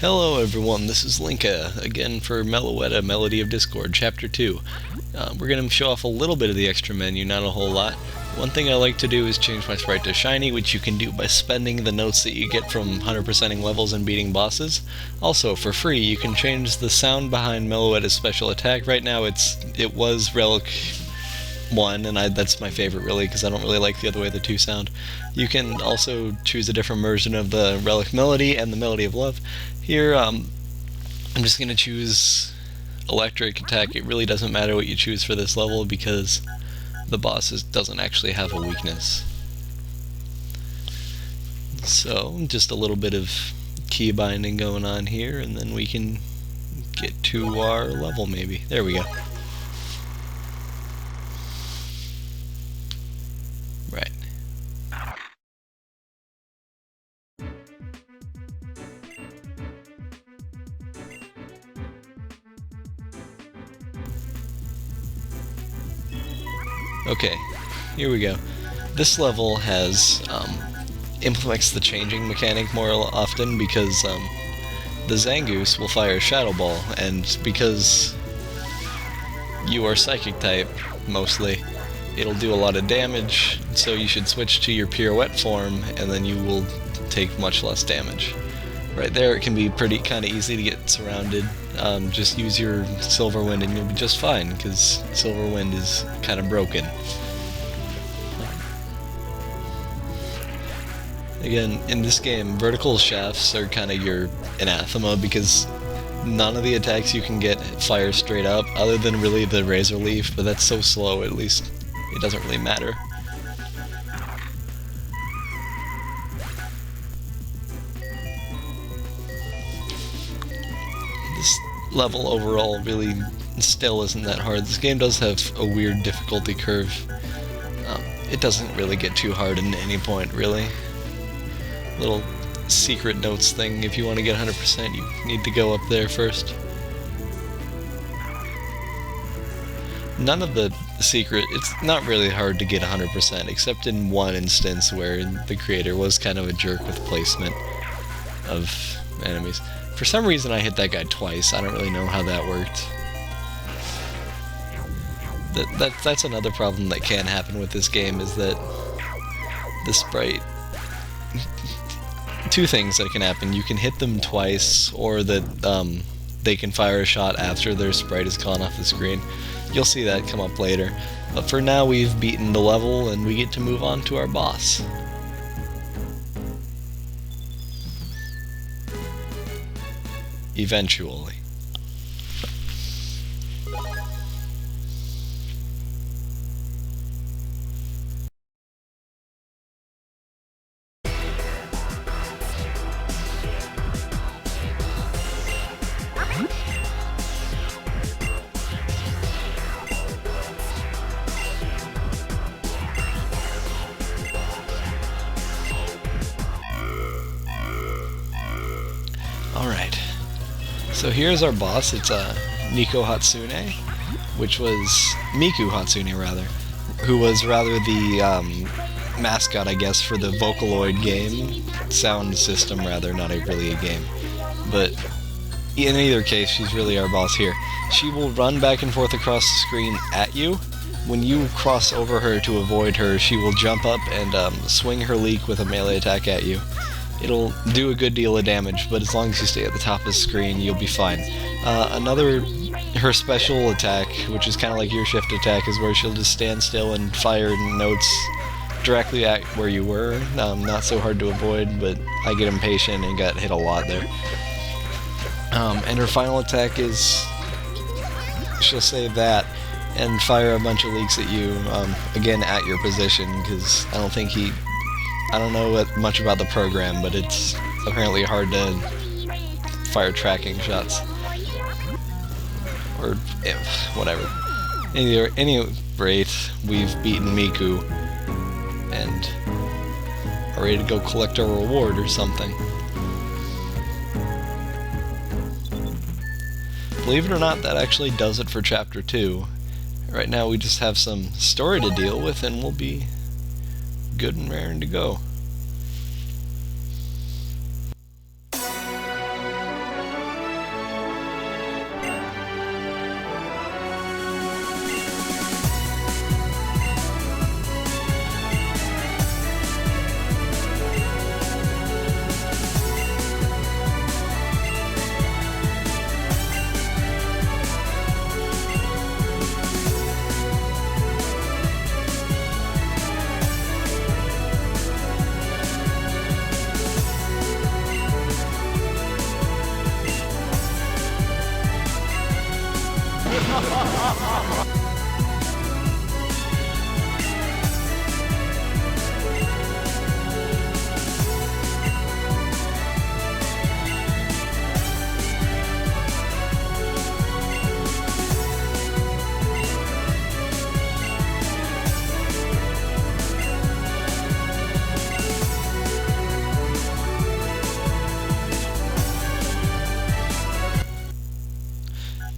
Hello everyone, this is Linkeh, again for Meloetta, Melody of Discord, Chapter 2. We're going to show off a little bit of the extra menu, not a whole lot. One thing I like to do is change my sprite to shiny, which you can do by spending the notes that you get from 100%ing levels and beating bosses. Also, for free, you can change the sound behind Meloetta's special attack. Right now it was Relic 1, and that's my favorite really, because I don't really like the other way the two sound. You can also choose a different version of the Relic Melody and the Melody of Love. Here, I'm just going to choose Electric Attack. It really doesn't matter what you choose for this level because the boss doesn't actually have a weakness. So, just a little bit of key binding going on here, and then we can get to our level maybe. There we go. Right. Okay, here we go. This level implements the changing mechanic more often because the Zangoose will fire Shadow Ball, and because you are Psychic type, mostly, it'll do a lot of damage, so you should switch to your Pirouette form, and then you will take much less damage. Right there, it can be kind of easy to get surrounded. Just use your Silver Wind and you'll be just fine, because Silver Wind is kind of broken. Again, in this game, vertical shafts are kind of your anathema, because none of the attacks you can get fire straight up, other than really the Razor Leaf, but that's so slow, at least it doesn't really matter. This level overall really still isn't that hard. This game does have a weird difficulty curve. It doesn't really get too hard at any point, really. Little secret notes thing, if you want to get 100%, you need to go up there first. None of the secret, it's not really hard to get 100%, except in one instance where the creator was kind of a jerk with placement of enemies. For some reason I hit that guy twice. I don't really know how that worked. That's another problem that can happen with this game, is that the sprite... Two things that can happen. You can hit them twice, or that they can fire a shot after their sprite is gone off the screen. You'll see that come up later. But for now, we've beaten the level, and we get to move on to our boss. Eventually. Alright, so here's our boss. It's Nico Hatsune, which was Miku Hatsune, rather, who was rather the mascot, I guess, for the Vocaloid game, sound system, rather, not really a game. But in either case, she's really our boss here. She will run back and forth across the screen at you. When you cross over her to avoid her, she will jump up and swing her leek with a melee attack at you. It'll do a good deal of damage, but as long as you stay at the top of the screen, you'll be fine. Her special attack, which is kind of like your shift attack, is where she'll just stand still and fire notes directly at where you were. Not so hard to avoid, but I get impatient and got hit a lot there. And her final attack is, she'll say that and fire a bunch of leaks at you, again at your position, because I don't know much about the program, but it's apparently hard to fire tracking shots. Or, whatever. Any rate, we've beaten Miku, and are ready to go collect our reward or something. Believe it or not, that actually does it for Chapter 2. Right now we just have some story to deal with, and we'll be good and raring to go.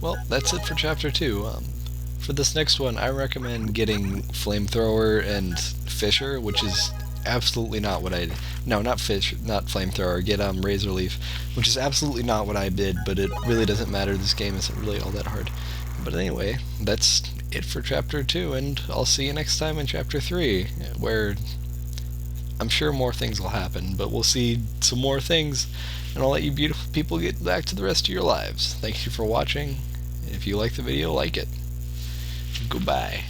Well, that's it for Chapter 2. For this next one, I recommend getting Flamethrower and Fisher, which is absolutely not what I... No, not Flamethrower. Get Razor Leaf, which is absolutely not what I did, but it really doesn't matter. This game isn't really all that hard. But anyway, that's it for Chapter 2, and I'll see you next time in Chapter 3, where I'm sure more things will happen, but we'll see some more things, and I'll let you beautiful people get back to the rest of your lives. Thank you for watching. If you like the video, like it. Goodbye.